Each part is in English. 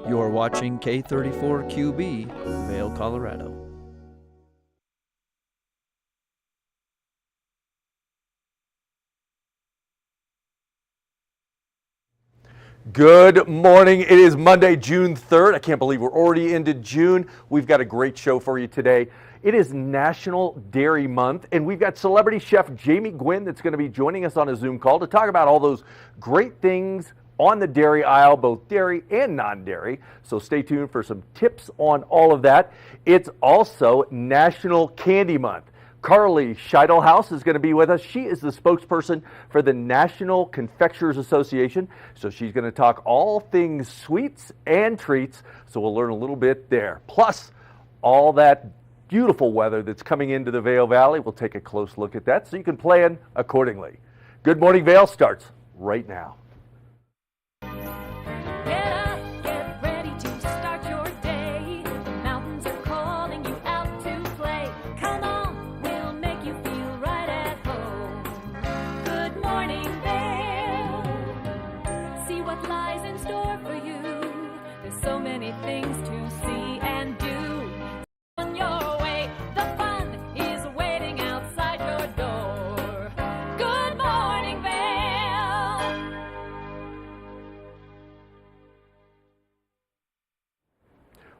You're watching K34QB, Vail, Colorado. Good morning. It is Monday, June 3rd. I can't believe we're already into June. We've got a great show for you today. It is National Dairy Month, and we've got celebrity chef Jamie Gwynn that's going to be joining us on a Zoom call to talk about all those great things on the dairy aisle, both dairy and non-dairy. So stay tuned for some tips on all of that. It's also National Candy Month. Carly Scheitelhaus is going to be with us. She is the spokesperson for the National Confectioners Association. So she's going to talk all things sweets and treats. So we'll learn a little bit there. Plus, all that beautiful weather that's coming into the Vail Valley. We'll take a close look at that so you can plan accordingly. Good Morning Vail starts right now. Things to see and do. On your way, the fun is waiting outside your door. Good morning, Vail.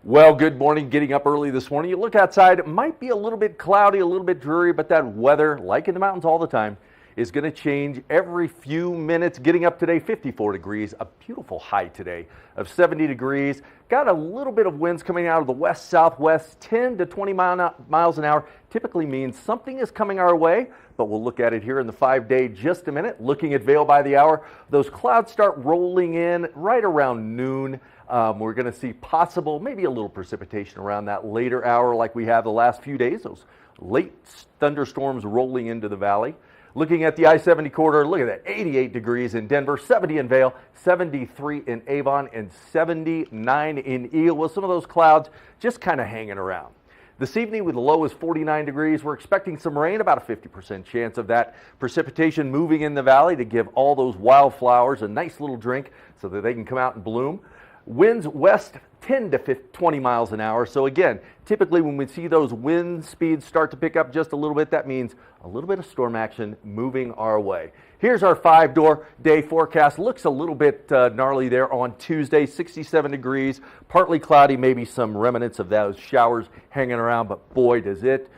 Well, good morning. Getting up early this morning. You look outside, it might be a little bit cloudy, a little bit dreary, but that weather, like in the mountains all the time, is going to change every few minutes. Getting up today, 54 degrees, a beautiful high today of 70 degrees. Got a little bit of winds coming out of the west-southwest, 10 to 20 miles an hour. Typically means something is coming our way, but we'll look at it here in the 5-day just a minute. Looking at Vail by the hour, those clouds start rolling in right around noon. We're going to see possible, maybe a little precipitation around that later hour like we have the last few days. Those late thunderstorms rolling into the valley. Looking at the I-70 corridor, look at that, 88 degrees in Denver, 70 in Vail, 73 in Avon, and 79 in Eel, with some of those clouds just kind of hanging around. This evening, with the low is 49 degrees, we're expecting some rain, about a 50% chance of that precipitation moving in the valley to give all those wildflowers a nice little drink so that they can come out and bloom. Winds west 10 to 20 miles an hour. So again, typically when we see those wind speeds start to pick up just a little bit, that means a little bit of storm action moving our way. Here's our 5-day forecast. Looks a little bit gnarly there on Tuesday, 67 degrees, partly cloudy, maybe some remnants of those showers hanging around, but boy, does it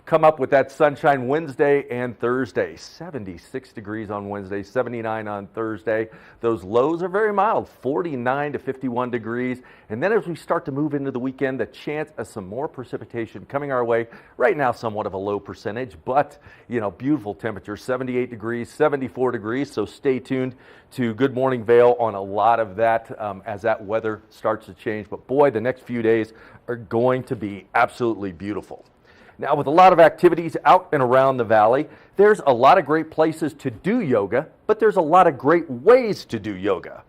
come up with that sunshine Wednesday and Thursday. 76 degrees on Wednesday, 79 on Thursday. Those lows are very mild, 49 to 51 degrees. And then as we start to move into the weekend, the chance of some more precipitation coming our way. Right now, somewhat of a low percentage, but beautiful temperature, 78 degrees, 74 degrees. So stay tuned to Good Morning Vail on a lot of that as that weather starts to change. But boy, the next few days are going to be absolutely beautiful. Now, with a lot of activities out and around the valley, there's a lot of great places to do yoga, but there's a lot of great ways to do yoga.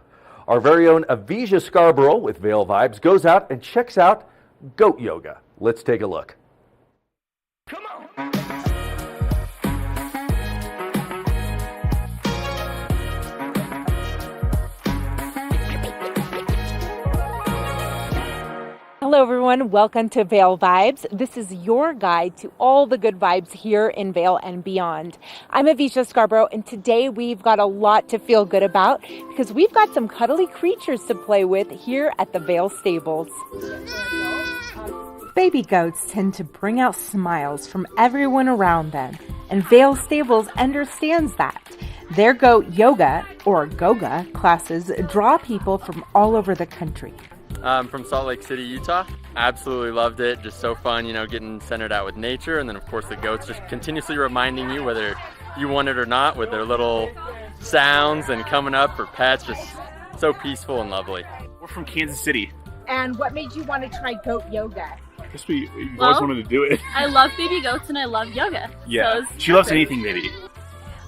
Our very own Avisha Scarborough with Vail Vibes goes out and checks out goat yoga. Let's take a look. Come on! Hello everyone, welcome to Vail Vibes. This is your guide to all the good vibes here in Vail and beyond. I'm Avisha Scarborough, and today we've got a lot to feel good about because we've got some cuddly creatures to play with here at the Vail Stables. Baby goats tend to bring out smiles from everyone around them, and Vail Stables understands that. Their goat yoga, or goga, classes draw people from all over the country. From Salt Lake City, Utah. Absolutely loved it. Just so fun, getting centered out with nature. And then, of course, the goats just continuously reminding you whether you want it or not with their little sounds and coming up for pets. Just so peaceful and lovely. We're from Kansas City. And what made you want to try goat yoga? Guess we've always wanted to do it. I love baby goats and I love yoga. Yeah, so she loves anything baby.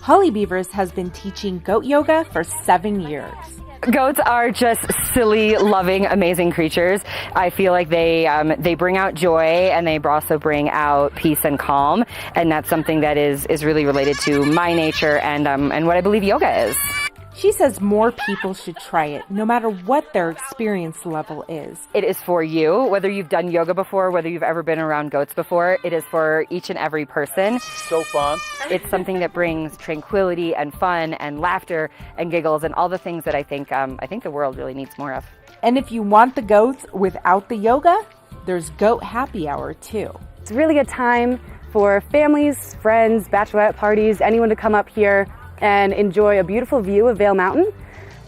Holly Beavers has been teaching goat yoga for 7 years. Goats are just silly, loving, amazing creatures. I feel like they bring out joy, and they also bring out peace and calm, and that's something that is really related to my nature and what I believe yoga is. She says more people should try it, no matter what their experience level is. It is for you, whether you've done yoga before, whether you've ever been around goats before. It is for each and every person. So fun. It's something that brings tranquility and fun and laughter and giggles and all the things that I think the world really needs more of. And if you want the goats without the yoga, there's goat happy hour too. It's really a time for families, friends, bachelorette parties, anyone to come up here and enjoy a beautiful view of Vail Mountain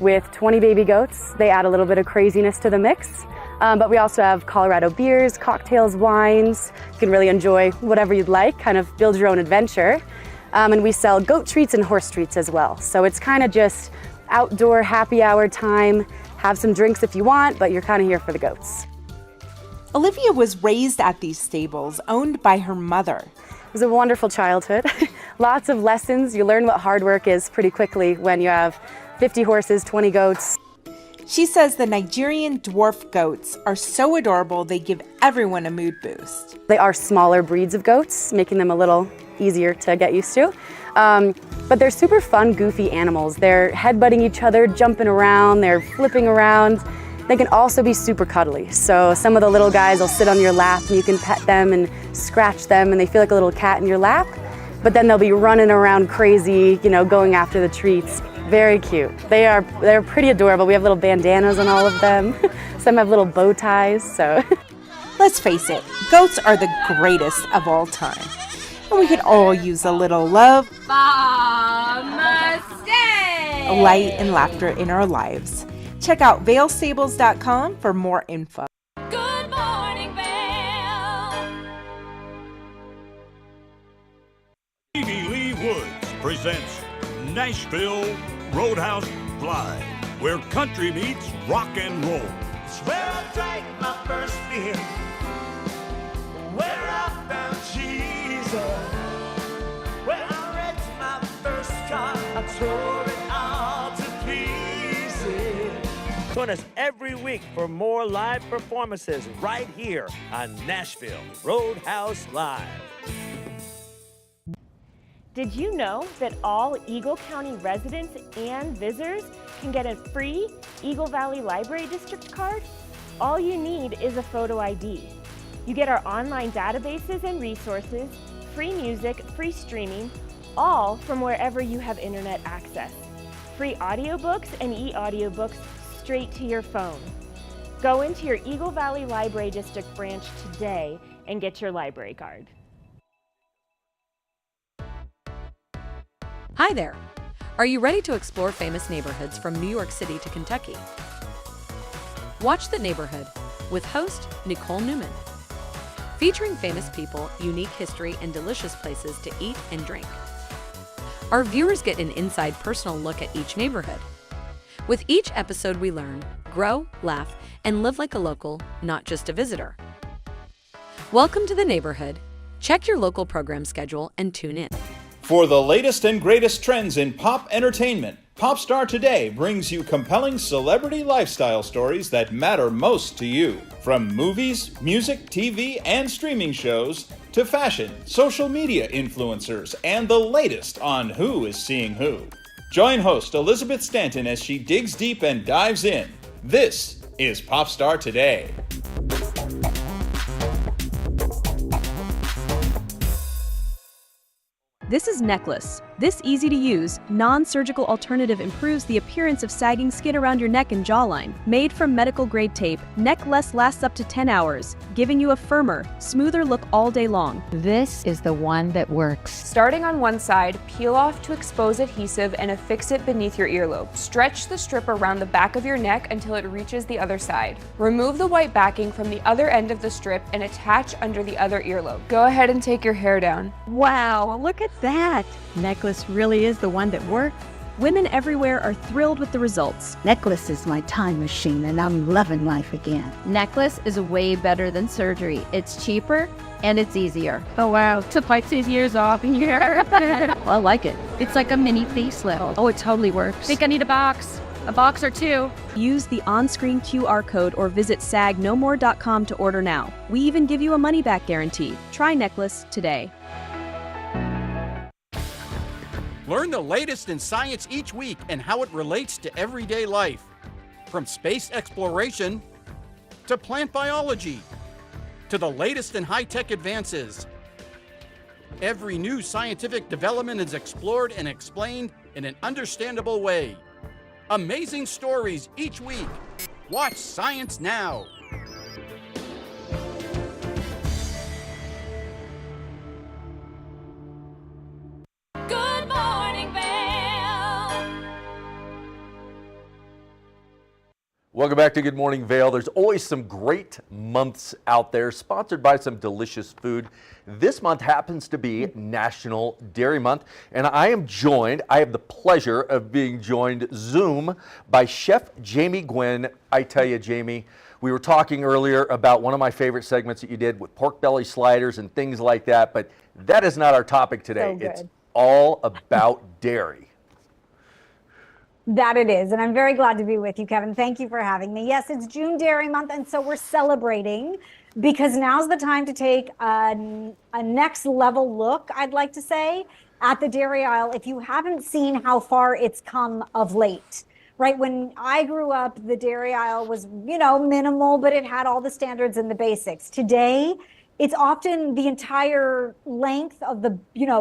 with 20 baby goats. They add a little bit of craziness to the mix. But we also have Colorado beers, cocktails, wines. You can really enjoy whatever you'd like, kind of build your own adventure. And we sell goat treats and horse treats as well. So it's kind of just outdoor happy hour time. Have some drinks if you want, but you're kind of here for the goats. Olivia was raised at these stables, owned by her mother. It was a wonderful childhood. Lots of lessons. You learn what hard work is pretty quickly when you have 50 horses, 20 goats. She says the Nigerian dwarf goats are so adorable they give everyone a mood boost. They are smaller breeds of goats, making them a little easier to get used to. But they're super fun, goofy animals. They're headbutting each other, jumping around, they're flipping around. They can also be super cuddly. So some of the little guys will sit on your lap and you can pet them and scratch them and they feel like a little cat in your lap. But then they'll be running around crazy, going after the treats. Very cute. They're pretty adorable. We have little bandanas on all of them. Some have little bow ties, so. Let's face it, goats are the greatest of all time. And we could all use a little love, light, and laughter in our lives. Check out vailstables.com for more info. Good morning, Vail. Stevie Lee Woods presents Nashville Roadhouse Live, where country meets rock and roll. It's where I drank my first beer, where I found Jesus, where I wrecked my first car, I tore it all to pieces. Join us every week for more live performances right here on Nashville Roadhouse Live. Did you know that all Eagle County residents and visitors can get a free Eagle Valley Library District card? All you need is a photo ID. You get our online databases and resources, free music, free streaming, all from wherever you have internet access. Free audiobooks and e-audiobooks straight to your phone. Go into your Eagle Valley Library District branch today and get your library card. Hi there! Are you ready to explore famous neighborhoods from New York City to Kentucky? Watch The Neighborhood with host Nicole Newman. Featuring famous people, unique history, and delicious places to eat and drink. Our viewers get an inside personal look at each neighborhood. With each episode we learn, grow, laugh, and live like a local, not just a visitor. Welcome to The Neighborhood. Check your local program schedule and tune in. For the latest and greatest trends in pop entertainment, Popstar Today brings you compelling celebrity lifestyle stories that matter most to you. From movies, music, TV, and streaming shows, to fashion, social media influencers, and the latest on who is seeing who. Join host Elizabeth Stanton as she digs deep and dives in. This is Popstar Today. This is Necklace. This easy-to-use, non-surgical alternative improves the appearance of sagging skin around your neck and jawline. Made from medical-grade tape, Necklace lasts up to 10 hours, giving you a firmer, smoother look all day long. This is the one that works. Starting on one side, peel off to expose adhesive and affix it beneath your earlobe. Stretch the strip around the back of your neck until it reaches the other side. Remove the white backing from the other end of the strip and attach under the other earlobe. Go ahead and take your hair down. Wow, look at that! Necklace really is the one that works. Women everywhere are thrilled with the results. Necklace is my time machine and I'm loving life again. Necklace is way better than surgery. It's cheaper and it's easier. Oh wow, to fight 6 years off in here. I like it. It's like a mini facelift. Oh, it totally works. Think I need a box or two. Use the on-screen QR code or visit sagnomore.com to order now. We even give you a money-back guarantee. Try Necklace today. Learn the latest in science each week and how it relates to everyday life. From space exploration to plant biology to the latest in high-tech advances. Every new scientific development is explored and explained in an understandable way. Amazing stories each week. Watch Science Now. Good morning, Vail. Welcome back to Good Morning Vail. There's always some great months out there, sponsored by some delicious food. This month happens to be National Dairy Month, and I have the pleasure of being joined Zoom by Chef Jamie Gwynn. I tell you, Jamie, we were talking earlier about one of my favorite segments that you did with pork belly sliders and things like that, but that is not our topic today. So it's all about dairy. That it is, and I'm very glad to be with you, Kevin. Thank you for having me. Yes, it's June Dairy Month, and so we're celebrating because now's the time to take a next level look, I'd like to say, at the dairy aisle if you haven't seen how far it's come of late. Right, when I grew up, the dairy aisle was, minimal, but it had all the standards and the basics. Today, it's often the entire length of the,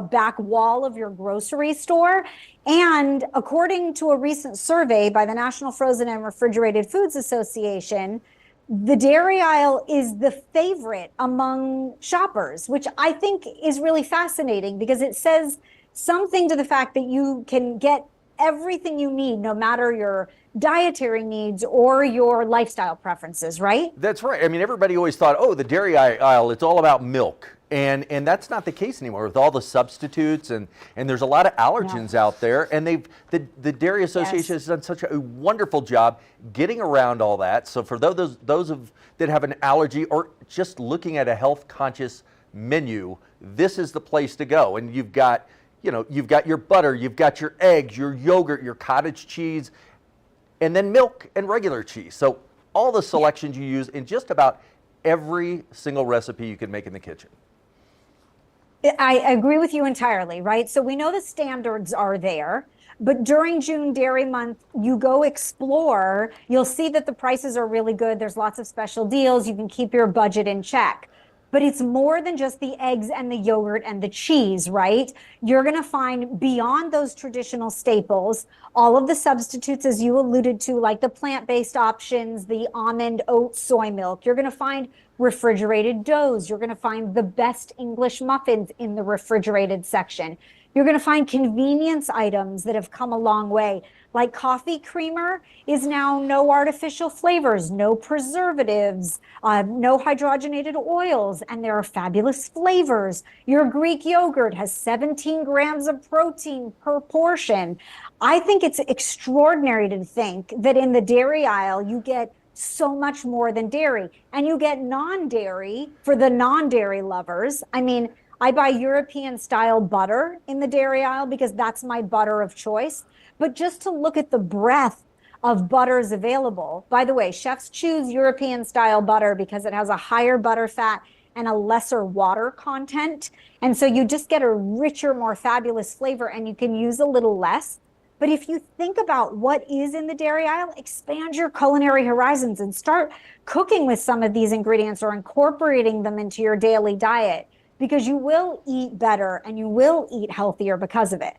back wall of your grocery store. And according to a recent survey by the National Frozen and Refrigerated Foods Association, the dairy aisle is the favorite among shoppers, which I think is really fascinating because it says something to the fact that you can get everything you need, no matter your dietary needs or your lifestyle preferences, right? That's right. I mean, everybody always thought, oh, the dairy aisle, it's all about milk. And that's not the case anymore with all the substitutes and there's a lot of allergens out there. And the Dairy Association has done such a wonderful job getting around all that. So for those that have an allergy or just looking at a health conscious menu, this is the place to go. And you've got your butter, you've got your eggs, your yogurt, your cottage cheese, and then milk and regular cheese. So all the selections you use in just about every single recipe you can make in the kitchen. I agree with you entirely, right? So we know the standards are there, but during June Dairy Month, you go explore, you'll see that the prices are really good. There's lots of special deals. You can keep your budget in check. But it's more than just the eggs and the yogurt and the cheese, right? You're going to find beyond those traditional staples, all of the substitutes, as you alluded to, like the plant-based options, the almond, oat, soy milk. You're going to find refrigerated doughs. You're going to find the best English muffins in the refrigerated section. You're going to find convenience items that have come a long way. Like coffee creamer is now no artificial flavors, no preservatives, no hydrogenated oils, and there are fabulous flavors. Your Greek yogurt has 17 grams of protein per portion. I think it's extraordinary to think that in the dairy aisle, you get so much more than dairy, and you get non-dairy for the non-dairy lovers. I mean, I buy European style butter in the dairy aisle because that's my butter of choice. But just to look at the breadth of butters available, by the way, chefs choose European style butter because it has a higher butter fat and a lesser water content. And so you just get a richer, more fabulous flavor, and you can use a little less. But if you think about what is in the dairy aisle, expand your culinary horizons and start cooking with some of these ingredients or incorporating them into your daily diet, because you will eat better and you will eat healthier because of it.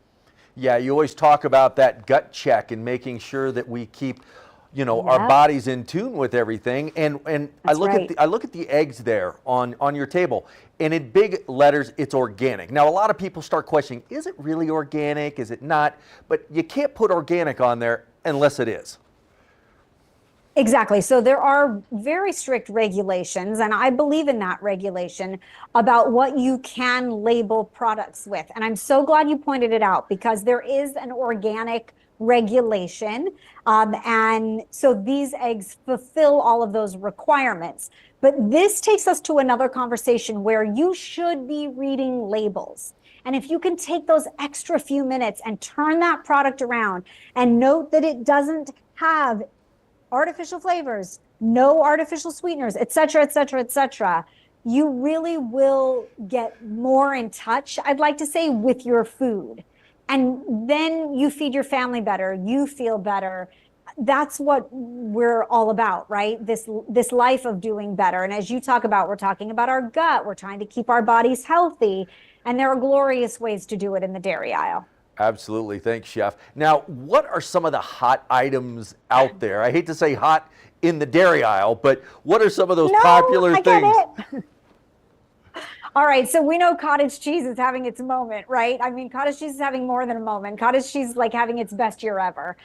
Yeah, you always talk about that gut check and making sure that we keep, our bodies in tune with everything. And I look at the eggs there on your table, and in big letters, it's organic. Now, a lot of people start questioning, is it really organic? Is it not? But you can't put organic on there unless it is. Exactly. So there are very strict regulations, and I believe in that regulation about what you can label products with. And I'm so glad you pointed it out because there is an organic regulation. And so these eggs fulfill all of those requirements. But this takes us to another conversation where you should be reading labels. And if you can take those extra few minutes and turn that product around and note that it doesn't have artificial flavors, no artificial sweeteners, et cetera, et cetera, et cetera, you really will get more in touch, I'd like to say, with your food. And then you feed your family better, you feel better. That's what we're all about, right? This life of doing better. And as you talk about, we're talking about our gut, we're trying to keep our bodies healthy, and there are glorious ways to do it in the dairy aisle. Absolutely. Thanks, Chef. Now, what are some of the hot items out there? I hate to say hot in the dairy aisle, but what are some of those popular things? All right, so we know cottage cheese is having its moment, right? I mean, cottage cheese is having more than a moment. Cottage cheese is like having its best year ever.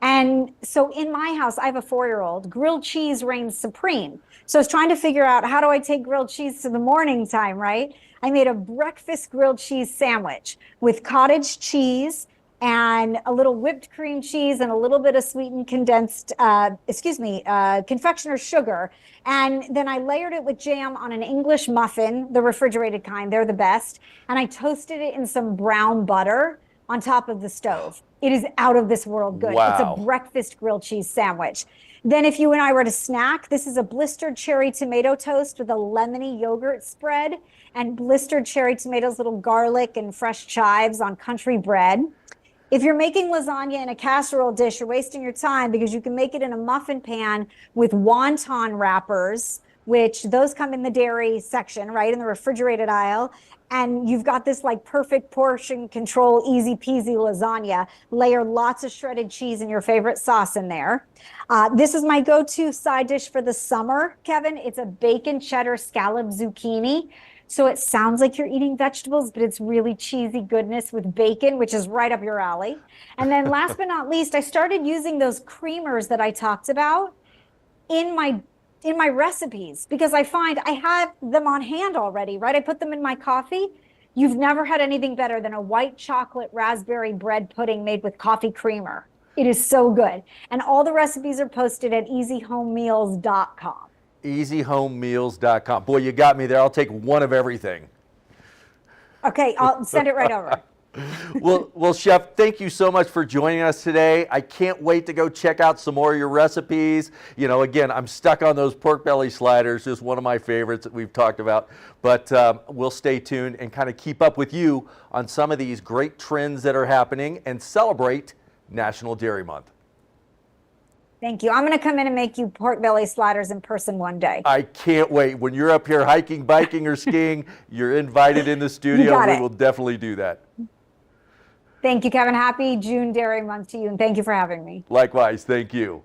And so in my house, I have a 4-year-old. Grilled cheese reigns supreme. So I was trying to figure out, how do I take grilled cheese to the morning time, right? I made a breakfast grilled cheese sandwich with cottage cheese and a little whipped cream cheese and a little bit of sweetened condensed, confectioner's sugar. And then I layered it with jam on an English muffin, the refrigerated kind. They're the best. And I toasted it in some brown butter on top of the stove. It is out of this world good. Wow. It's a breakfast grilled cheese sandwich. Then if you and I were to snack, this is a blistered cherry tomato toast with a lemony yogurt spread and blistered cherry tomatoes, little garlic and fresh chives on country bread. If you're making lasagna in a casserole dish, you're wasting your time because you can make it in a muffin pan with wonton wrappers, which those come in the dairy section, right, in the refrigerated aisle. And you've got this like perfect portion control, easy peasy lasagna. Layer lots of shredded cheese and your favorite sauce in there. This is my go-to side dish for the summer, Kevin. It's a bacon cheddar scallop zucchini. So it sounds like you're eating vegetables, but it's really cheesy goodness with bacon, which is right up your alley. And then last but not least, I started using those creamers that I talked about in my recipes because I find I have them on hand already, right? I put them in my coffee. You've never had anything better than a white chocolate raspberry bread pudding made with coffee creamer. It is so good. And all the recipes are posted at easyhomemeals.com. easyhomemeals.com. Boy, you got me there. I'll take one of everything. Okay, I'll send it right over. Well, Chef, thank you so much for joining us today. I can't wait to go check out some more of your recipes. You know, again, I'm stuck on those pork belly sliders, just one of my favorites that we've talked about. But we'll stay tuned and kind of keep up with you on some of these great trends that are happening and celebrate National Dairy Month. Thank you. I'm going to come in and make you pork belly sliders in person one day. I can't wait. When you're up here hiking, biking, or skiing, you're invited in the studio. We will definitely do that. Thank you, Kevin. Happy June Dairy Month to you, and thank you for having me. Likewise. Thank you.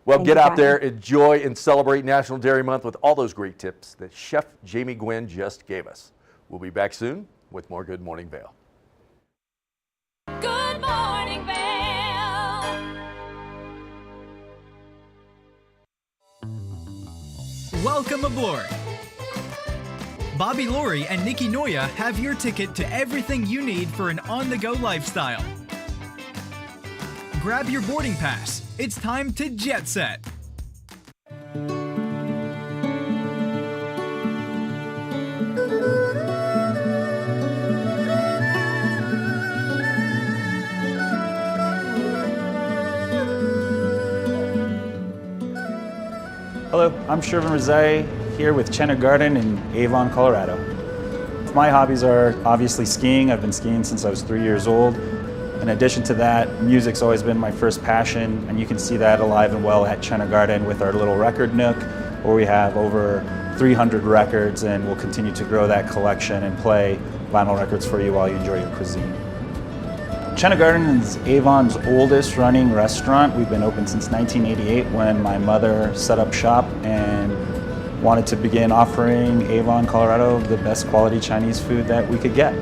Well, get out there, enjoy, and celebrate National Dairy Month with all those great tips that Chef Jamie Gwynn just gave us. We'll be back soon with more Good Morning Vail. Good morning, Vail. Welcome aboard. Bobby Laurie and Nikki Noya have your ticket to everything you need for an on-the-go lifestyle. Grab your boarding pass. It's time to jet set. Hello, I'm Shervin Rezai here with Chenna Garden in Avon, Colorado. My hobbies are obviously skiing. I've been skiing since I was 3 years old. In addition to that, music's always been my first passion, and you can see that alive and well at Chenna Garden with our little record nook, where we have over 300 records, and we'll continue to grow that collection and play vinyl records for you while you enjoy your cuisine. Chenna Garden is Avon's oldest running restaurant. We've been open since 1988 when my mother set up shop and wanted to begin offering Avon, Colorado, the best quality Chinese food that we could get.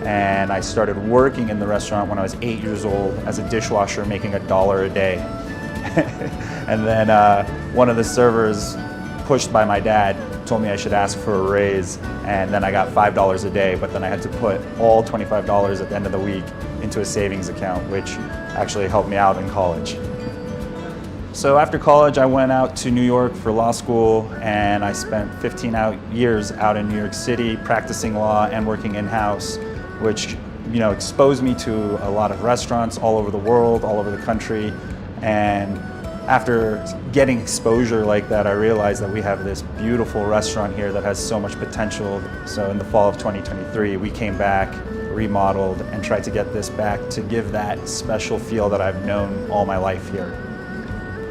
And I started working in the restaurant when I was 8 years old as a dishwasher, making $1 a day. And then one of the servers, pushed by my dad, told me I should ask for a raise, and then I got $5 a day, but then I had to put all $25 at the end of the week into a savings account, which actually helped me out in college. So after college, I went out to New York for law school, and I spent 15 years out in New York City practicing law and working in-house, which exposed me to a lot of restaurants all over the world, all over the country. And after getting exposure like that, I realized that we have this beautiful restaurant here that has so much potential. So in the fall of 2023, we came back remodeled, and tried to get this back to give that special feel that I've known all my life here.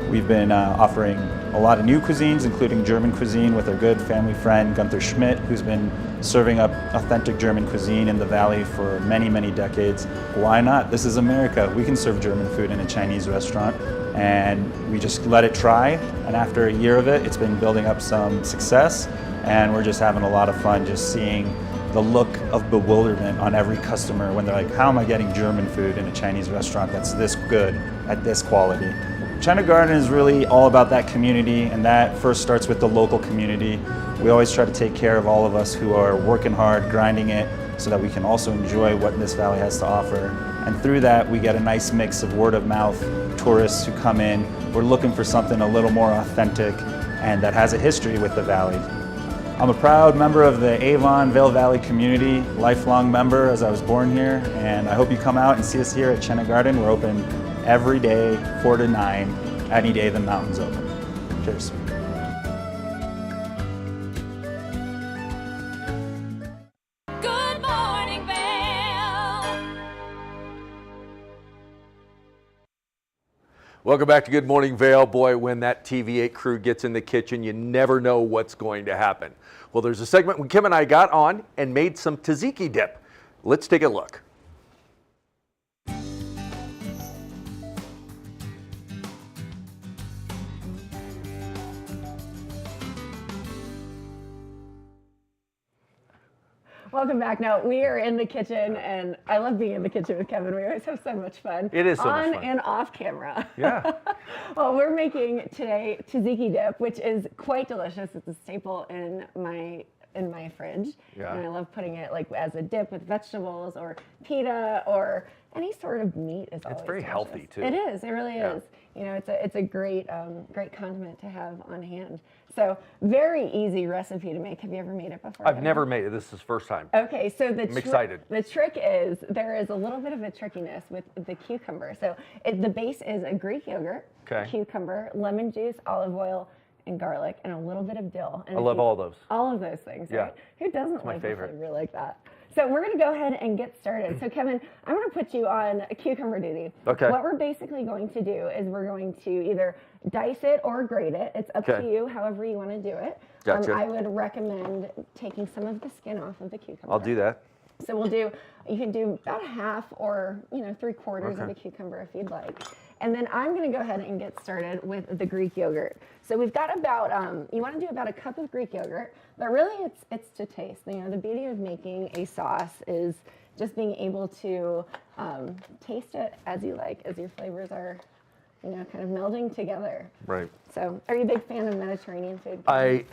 We've been offering a lot of new cuisines, including German cuisine with our good family friend Gunther Schmidt, who's been serving up authentic German cuisine in the Valley for many, many decades. Why not? This is America. We can serve German food in a Chinese restaurant, and we just let it try. And after a year of it, it's been building up some success, and we're just having a lot of fun just seeing the look of bewilderment on every customer when they're like, how am I getting German food in a Chinese restaurant that's this good at this quality? China Garden is really all about that community, and that first starts with the local community. We always try to take care of all of us who are working hard, grinding it, so that we can also enjoy what this valley has to offer. And through that, we get a nice mix of word of mouth, tourists who come in. We're looking for something a little more authentic and that has a history with the valley. I'm a proud member of the Avon Vail Valley community, lifelong member as I was born here, and I hope you come out and see us here at China Garden. We're open every day, 4 to 9, any day the mountain's open. Cheers. Good morning, Vail. Welcome back to Good Morning Vail. Boy, when that TV8 crew gets in the kitchen, you never know what's going to happen. Well, there's a segment when Kim and I got on and made some tzatziki dip. Let's take a look. Welcome back. Now, we are in the kitchen, and I love being in the kitchen with Kevin. We always have so much fun. It is so much fun. On and off camera. Yeah. Well, we're making today tzatziki dip, which is quite delicious. It's a staple in my fridge. Yeah. And I love putting it like as a dip with vegetables or pita or any sort of meat is always It's very delicious. healthy, too. It is. It really Yeah. is. You know, it's a great great condiment to have on hand. So very easy recipe to make. Have you ever made it before? I've never made it. This is first time. Okay, so I'm excited. The trick is there is a little bit of a trickiness with the cucumber. So the base is a Greek yogurt, Okay. cucumber, lemon juice, olive oil, and garlic, and a little bit of dill. And I love all those. All of those things, Yeah. right? Who doesn't my like favorite. a flavor like that? So we're going to go ahead and get started. So Kevin, I'm going to put you on cucumber duty. Okay. What we're basically going to do is we're going to either dice it or grate it. It's up to Okay. you, however you want to do it. Gotcha. I would recommend taking some of the skin off of the cucumber. I'll do that. So you can do about a half or 3/4 of Okay. a cucumber if you'd like. And then I'm going to go ahead and get started with the Greek yogurt. So we've got about, you want to do about a cup of Greek yogurt, but really it's to taste. You know, the beauty of making a sauce is just being able to taste it as you like, as your flavors are, kind of melding together. Right. So are you a big fan of Mediterranean food?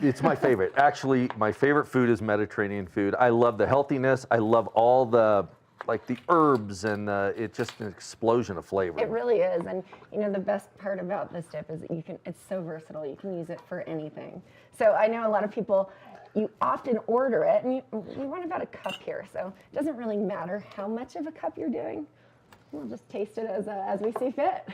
It's my favorite. Actually, my favorite food is Mediterranean food. I love the healthiness. I love all the herbs, and it's just an explosion of flavor. It really is, and the best part about this dip is that it's so versatile. You can use it for anything. So I know a lot of people, you often order it, and you want about a cup here. So it doesn't really matter how much of a cup you're doing. We'll just taste it as we see fit.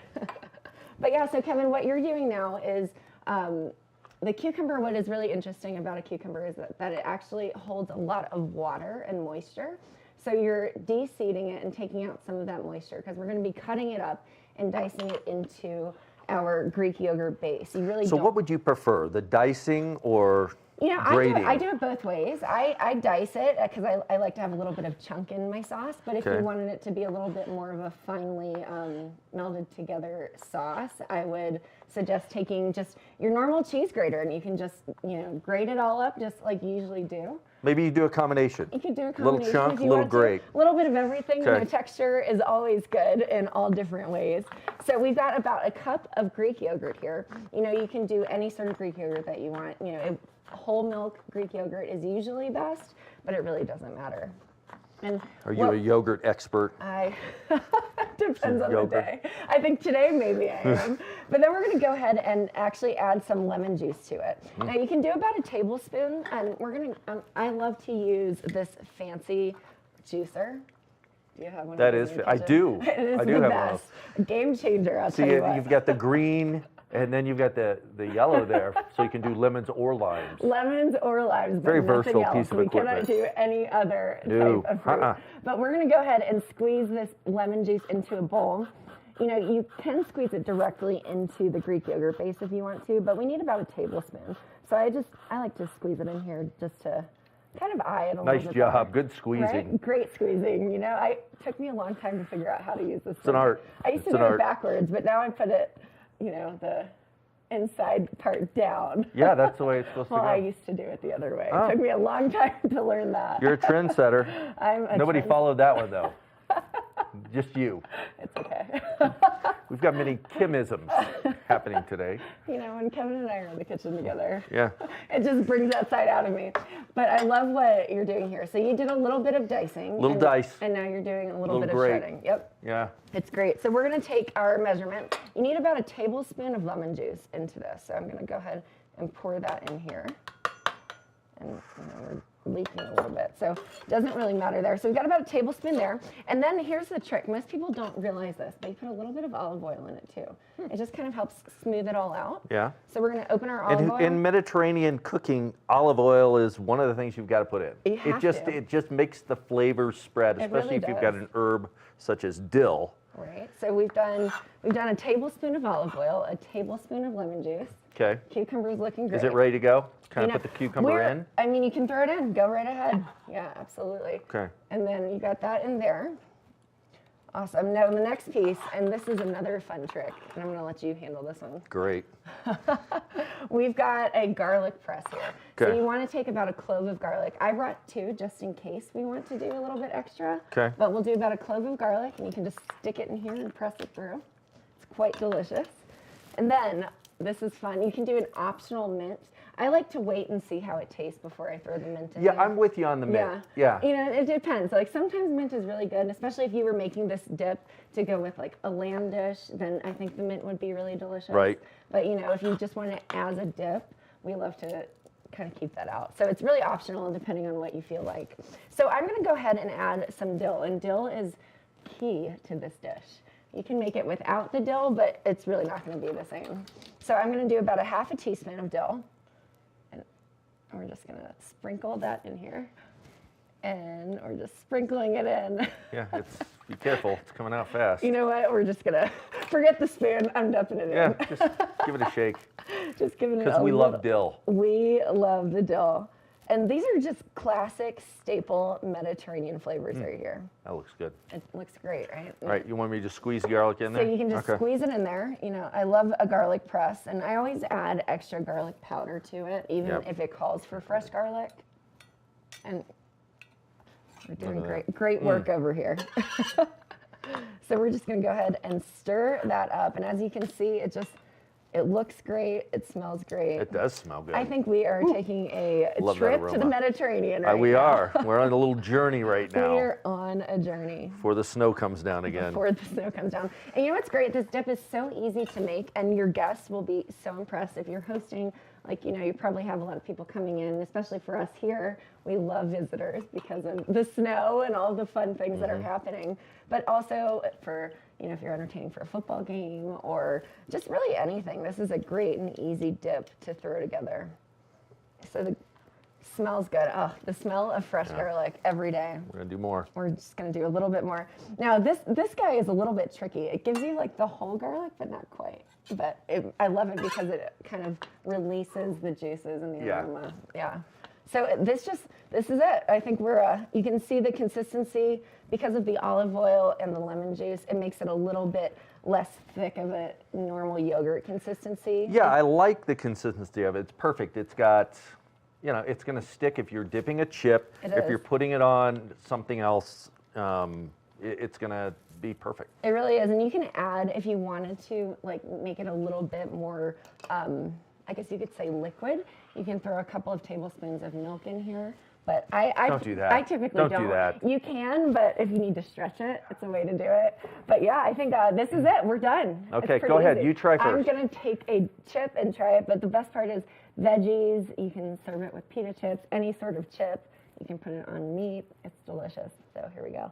But yeah, so Kevin, what you're doing now is the cucumber. What is really interesting about a cucumber is that it actually holds a lot of water and moisture. So you're de-seeding it and taking out some of that moisture because we're going to be cutting it up and dicing it into our Greek yogurt base. You really So don't. what would you prefer, the dicing or grating? I do it both ways. I dice it because I like to have a little bit of chunk in my sauce, but if Okay. you wanted it to be a little bit more of a finely melded together sauce, I would suggest taking just your normal cheese grater and you can just, grate it all up just like you usually do. Maybe you do a combination. You could do a Little combination chunk, if you little want to. grate. A little bit of everything. Okay. Texture is always good in all different ways. So we've got about a cup of Greek yogurt here. You can do any sort of Greek yogurt that you want. Whole milk Greek yogurt is usually best, but it really doesn't matter. And Are you a yogurt expert? Depends on Yogurt. the day. I think today maybe I am. But then we're going to go ahead and actually add some lemon juice to it. Now you can do about a tablespoon, and we're going to. I love to use this fancy juicer. Do you have one? That of those is in your I kitchen? do. It is I do the have best. one. Game changer. I'll See, tell you what. you've got the green And then you've got the yellow there, so you can do lemons or limes. Lemons or limes, but Very nothing versatile else. piece of We equipment. cannot do any other No. type of fruit. But we're going to go ahead and squeeze this lemon juice into a bowl. You know, you can squeeze it directly into the Greek yogurt base if you want to, but we need about a tablespoon. So I like to squeeze it in here just to kind of eye it a little bit. Nice job. better. Good squeezing. Right? Great squeezing. You know, it took me a long time to figure out how to use this. It's an art. I used to It's do an it art. backwards, but now I put it, you know, the inside part down. Yeah, that's the way it's supposed Well, to go. I used to do it the other way. Oh. It took me a long time to learn that. You're a trendsetter. I'm a Nobody trend- followed that one, though. Just you. It's okay. We've got many Kimisms happening today. You know, when Kevin and I are in the kitchen together, Yeah. it just brings that side out of me. But I love what you're doing here. So you did a little bit of dicing. Little and, dice. And now you're doing a little Little bit grate. of shredding. Yep. Yeah. It's great. So we're going to take our measurement. You need about a tablespoon of lemon juice into this. So I'm going to go ahead and pour that in here. And you know, we're leaking a little bit. So it doesn't really matter there. So we've got about a tablespoon there. And then here's the trick. Most people don't realize this, but you put a little bit of olive oil in it too. It just kind of helps smooth it all out. Yeah. So we're going to open our olive oil. In Mediterranean cooking, olive oil is one of the things you've got to put in. You have to. It just makes the flavors spread, It especially really if you've got does. an herb such as dill. Right. So we've done a tablespoon of olive oil, a tablespoon of lemon juice. Okay. Cucumber's looking great. Is it ready to go? Kind You of know, put the cucumber in? I mean, you can throw it in. Go right ahead. Yeah, absolutely. Okay. And then you got that in there. Awesome. Now the next piece, and this is another fun trick, and I'm going to let you handle this one. Great. We've got a garlic press here. So Okay. you want to take about a clove of garlic. I brought 2 just in case we want to do a little bit extra. Okay. But we'll do about a clove of garlic, and you can just stick it in here and press it through. It's quite delicious. And then, this is fun, you can do an optional mint. I like to wait and see how it tastes before I throw the mint in Yeah, there. I'm with you on the mint. Yeah. You know, it depends. Like sometimes mint is really good, especially if you were making this dip to go with like a lamb dish, then I think the mint would be really delicious. Right. But you know, if you just want it as a dip, we love to kind of keep that out. So it's really optional depending on what you feel like. So I'm going to go ahead and add some dill, and dill is key to this dish. You can make it without the dill, but it's really not going to be the same. So I'm going to do about a half a teaspoon of dill. And we're just going to sprinkle that in here. And we're just sprinkling it in. Yeah, be careful. It's coming out fast. You know what? We're just going to forget the spoon. I'm dumping it Yeah, in. just give it a shake. Just giving it a Because we little. love dill. We love the dill. And these are just classic staple Mediterranean flavors right here. That looks good. It looks great, right? All right, you want me to just squeeze the garlic in So there? you can just Okay. squeeze it in there. You know, I love a garlic press, and I always add extra garlic powder to it, even Yep. if it calls for fresh garlic. And we're doing Look at that. great work over here. So we're just gonna go ahead and stir that up, and as you can see, it looks great, it smells great. It does smell good. I think we are taking a Love that trip to the aroma. Mediterranean right We now. are. We're on a little journey right now We're on a journey. before the snow comes down again. Before the snow comes down. And you know what's great? This dip is so easy to make, and your guests will be so impressed. If you're hosting, like, you know, you probably have a lot of people coming in, especially for us here. We love visitors because of the snow and all the fun things that are happening. But also for, you know, if you're entertaining for a football game or just really anything, this is a great and easy dip to throw together. So the smells good. Oh, the smell of fresh garlic every day. We're going to do more. We're just going to do a little bit more. Now, this guy is a little bit tricky. It gives you like the whole garlic, but not quite. But I love it because it kind of releases the juices and the aroma. Yeah. So this is it. I think you can see the consistency because of the olive oil and the lemon juice. It makes it a little bit less thick of a normal yogurt consistency. Yeah, I like the consistency of it. It's perfect. It's got, you know, it's going to stick if you're dipping a chip. It if is. you're putting it on something else, it's going to be perfect. It really is, and you can add, if you wanted to, like make it a little bit more, I guess you could say liquid. You can throw a couple of tablespoons of milk in here, but Don't do that. I typically Don't don't. do that. You can, but if you need to stretch it, it's a way to do it. But yeah, I think this is it. We're done. It's Okay, pretty go ahead. easy. You try I'm first. gonna take a chip and try it, but the best part is veggies. You can serve it with pita chips, any sort of chip. You can put it on meat. It's delicious. So here we go.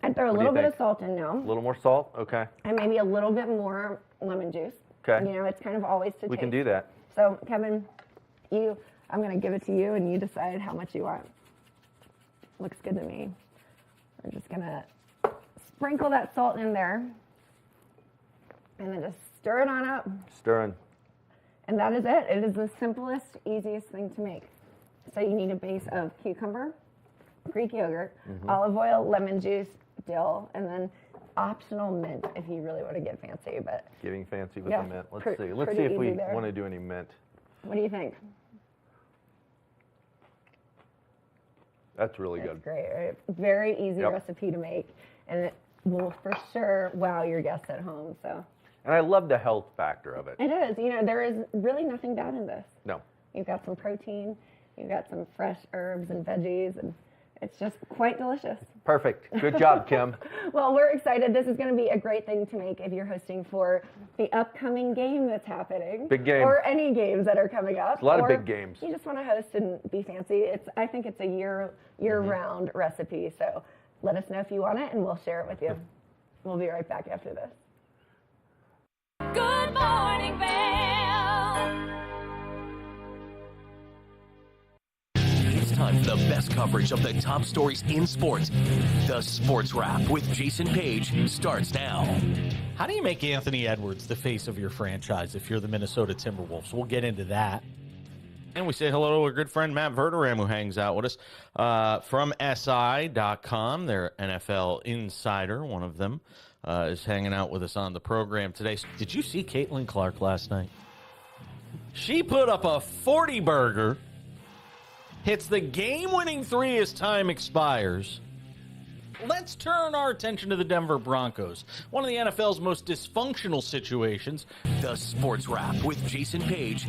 I'd throw a What do you little bit of think? salt in now. A little more salt? Okay. And maybe a little bit more lemon juice. Okay. You know, it's kind of always to We taste. can do that. So, Kevin, I'm going to give it to you, and you decide how much you want. Looks good to me. We're just going to sprinkle that salt in there, and then just stir it on up. Stirring. And that is it. It is the simplest, easiest thing to make. So you need a base of cucumber, Greek yogurt, olive oil, lemon juice, dill, and then optional mint if you really want to get fancy. But Getting fancy with yeah, the mint. Let's pretty see. Let's see if we easy there. want to do any mint. What do you think? That's really That's good. great, right? Very easy Yep. recipe to make, and it will for sure wow your guests at home. So And I love the health factor of it. it is. You know, there is really nothing bad in this. No. You've got some protein, you've got some fresh herbs and veggies, and it's just quite delicious. Perfect. Good job, Kim. Well, we're excited. This is going to be a great thing to make if you're hosting for the upcoming game that's happening. Big game. Or any games that are coming up. A lot of or big games. You just want to host and be fancy. I think it's a year-round recipe. So let us know if you want it, and we'll share it with you. We'll be right back after this. Good morning, Vail. It's time for the best coverage of the top stories in sports. The Sports Wrap with Jason Page starts now. How do you make Anthony Edwards the face of your franchise if you're the Minnesota Timberwolves? We'll get into that. And we say hello to our good friend Matt Verderam, who hangs out with us from SI.com. Their NFL insider, one of them, is hanging out with us on the program today. Did you see Caitlin Clark last night? She put up a 40-burger, hits the game-winning three as time expires. Let's turn our attention to the Denver Broncos, one of the NFL's most dysfunctional situations. The Sports Wrap with Jason Page.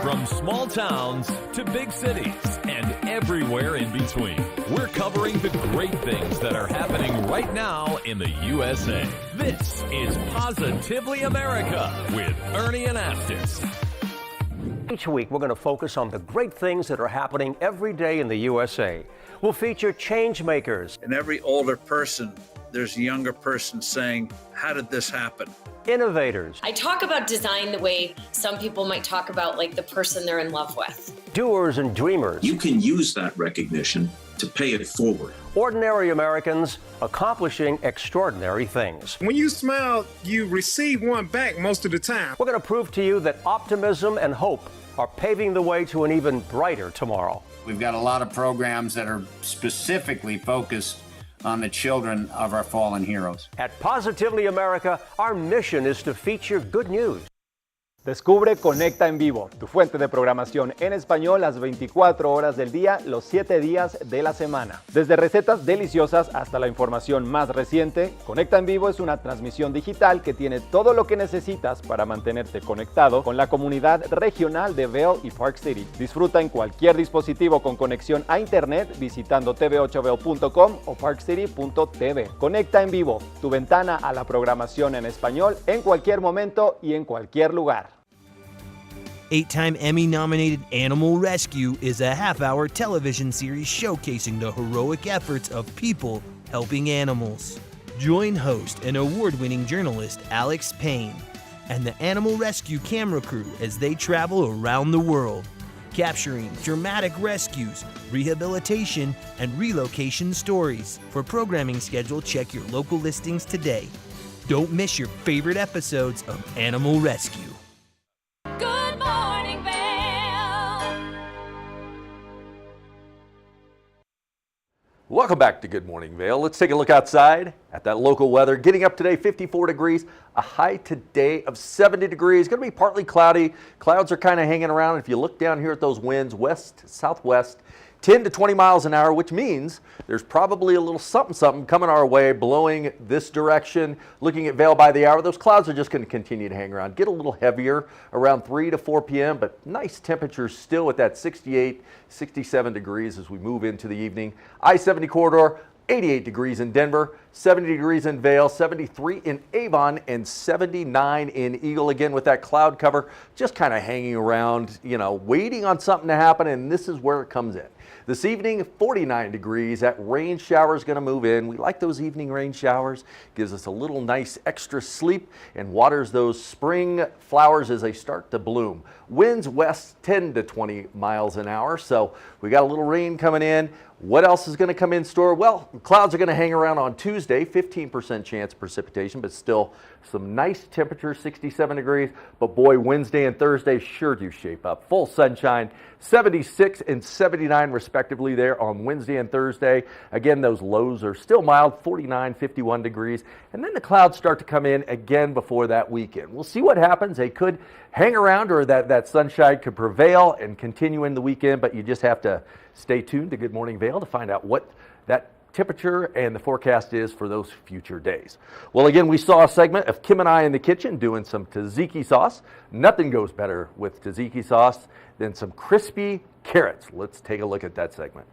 From small towns to big cities and everywhere in between, we're covering the great things that are happening right now in the USA. This is Positively America with Ernie Anastas. Each week, we're going to focus on the great things that are happening every day in the USA. We'll feature change makers. In every older person, there's a younger person saying, how did this happen? Innovators. I talk about design the way some people might talk about like the person they're in love with. Doers and dreamers. You can use that recognition to pay it forward. Ordinary Americans accomplishing extraordinary things. When you smile, you receive one back most of the time. We're going to prove to you that optimism and hope are paving the way to an even brighter tomorrow. We've got a lot of programs that are specifically focused on the children of our fallen heroes. At Positively America, our mission is to feature good news. Descubre Conecta en Vivo, tu fuente de programación en español las 24 horas del día, los 7 días de la semana. Desde recetas deliciosas hasta la información más reciente, Conecta en Vivo es una transmisión digital que tiene todo lo que necesitas para mantenerte conectado con la comunidad regional de Vail y Park City. Disfruta en cualquier dispositivo con conexión a internet visitando tv8vail.com o parkcity.tv. Conecta en Vivo, tu ventana a la programación en español en cualquier momento y en cualquier lugar. 8-time Emmy-nominated Animal Rescue is a half-hour television series showcasing the heroic efforts of people helping animals. Join host and award-winning journalist Alex Payne and the Animal Rescue camera crew as they travel around the world, capturing dramatic rescues, rehabilitation, and relocation stories. For programming schedule, check your local listings today. Don't miss your favorite episodes of Animal Rescue. Good morning, Vail. Welcome back to Good Morning Vail. Let's take a look outside at that local weather. Getting up today, 54 degrees, a high today of 70 degrees. Going to be partly cloudy. Clouds are kind of hanging around. If you look down here at those winds, west, southwest, 10 to 20 miles an hour, which means there's probably a little something coming our way, blowing this direction. Looking at Vail by the hour, those clouds are just going to continue to hang around. Get a little heavier around 3 to 4 p.m., but nice temperatures still at that 68, 67 degrees as we move into the evening. I-70 corridor, 88 degrees in Denver, 70 degrees in Vail, 73 in Avon, and 79 in Eagle. Again, with that cloud cover, just kind of hanging around, you know, waiting on something to happen, and this is where it comes in. This evening, 49 degrees. That rain shower is going to move in. We like those evening rain showers. Gives us a little nice extra sleep and waters those spring flowers as they start to bloom. Winds west 10 to 20 miles an hour. So we got a little rain coming in. What else is going to come in store? Well, clouds are going to hang around on Tuesday, 15% chance of precipitation, but still some nice temperatures, 67 degrees. But boy, Wednesday and Thursday sure do shape up. Full sunshine, 76 and 79 respectively there on Wednesday and Thursday. Again, those lows are still mild, 49, 51 degrees. And then the clouds start to come in again before that weekend. We'll see what happens. They could hang around, or that sunshine could prevail and continue in the weekend, but you just have to stay tuned to Good Morning Vail to find out what that temperature and the forecast is for those future days. Well, again, we saw a segment of Kim and I in the kitchen doing some tzatziki sauce. Nothing goes better with tzatziki sauce than some crispy carrots. Let's take a look at that segment.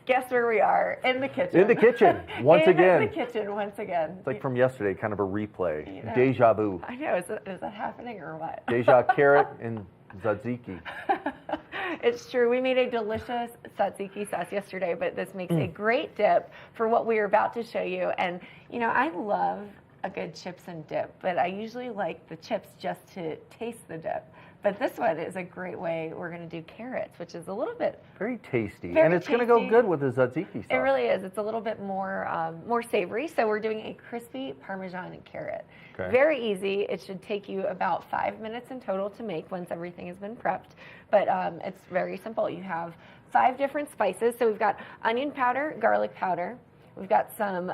Guess where we are? In the kitchen. In the kitchen, once again. In the kitchen, once again. It's like from yesterday, kind of a replay. You know, Deja vu. I know. Is that happening or what? Deja carrot and tzatziki. It's true. We made a delicious tzatziki sauce yesterday, but this makes a great dip for what we are about to show you. And, you know, I love a good chips and dip, but I usually like the chips just to taste the dip. But this one is a great way. We're going to do carrots, which is a little bit very tasty, very and it's going to go good with the tzatziki sauce. It really is. It's a little bit more savory. So we're doing a crispy Parmesan and carrot. Okay. Very easy. It should take you about 5 minutes in total to make once everything has been prepped. But it's very simple. You have 5 different spices. So we've got onion powder, garlic powder. We've got some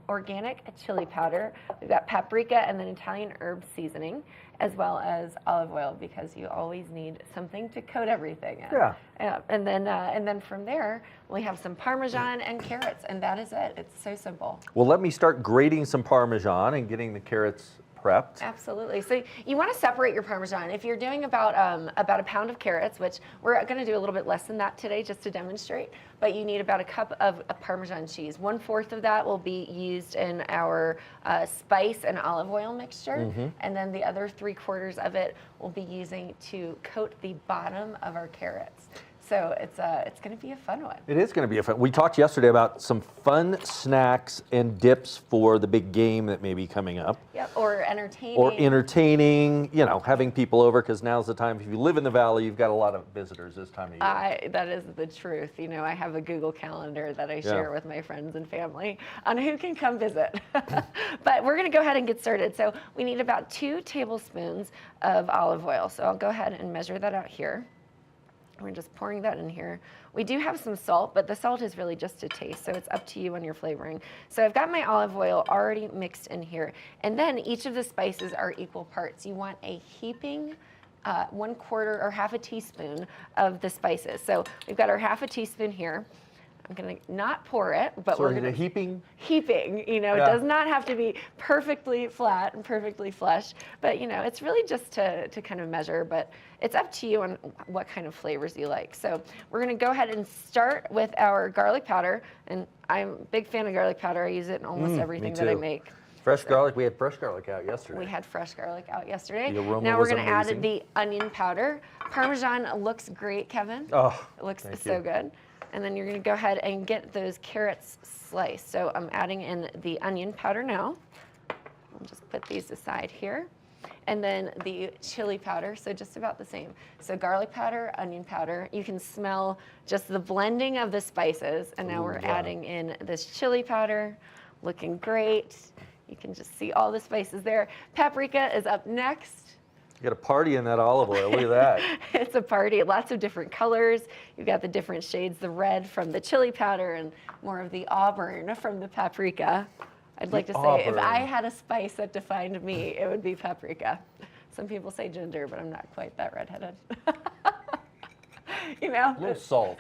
organic chili powder. We've got paprika and then Italian herb seasoning, as well as olive oil, because you always need something to coat everything in. Yeah. And then from there, we have some Parmesan and carrots, and that is it. It's so simple. Well, let me start grating some Parmesan and getting the carrots prepped. Absolutely. So you want to separate your Parmesan. If you're doing about a pound of carrots, which we're going to do a little bit less than that today just to demonstrate, but you need about a cup of Parmesan cheese. 1/4 of that will be used in our spice and olive oil mixture, and then the other 3/4 of it we'll be using to coat the bottom of our carrots. So it's going to be a fun one. It is going to be a fun. We talked yesterday about some fun snacks and dips for the big game that may be coming up. Yep, or entertaining. Or entertaining, you know, having people over, because now's the time. If you live in the valley, you've got a lot of visitors this time of year. That is the truth. You know, I have a Google Calendar that I share with my friends and family on who can come visit. But we're going to go ahead and get started. So we need about 2 tablespoons of olive oil. So I'll go ahead and measure that out here. We're just pouring that in here. We do have some salt, but the salt is really just to taste, so it's up to you on your flavoring. So I've got my olive oil already mixed in here, and then each of the spices are equal parts. You want a heaping 1/4 or half a teaspoon of the spices. So we've got our half a teaspoon here. I'm going to not pour it, but so we're going to heaping. You know, it does not have to be perfectly flat and perfectly flush, but you know, it's really just to kind of measure, but it's up to you on what kind of flavors you like. So we're going to go ahead and start with our garlic powder, and I'm a big fan of garlic powder. I use it in almost everything that I make. Fresh garlic. We had fresh garlic out yesterday. We had fresh garlic out yesterday. The aroma now we're was going to add amazing. the onion powder. Parmesan looks great, Kevin. Oh, it looks thank so you. good. And then you're going to go ahead and get those carrots sliced. So I'm adding in the onion powder now. I'll just put these aside here. And then the chili powder, so just about the same. So garlic powder, onion powder. You can smell just the blending of the spices. And now we're adding in this chili powder. Looking great. You can just see all the spices there. Paprika is up next. You got a party in that olive oil. Look at that. It's a party. Lots of different colors. You've got the different shades, the red from the chili powder and more of the auburn from the paprika. I'd like to say if I had a spice that defined me, it would be paprika. Some people say ginger, but I'm not quite that redheaded. You know? A little salty,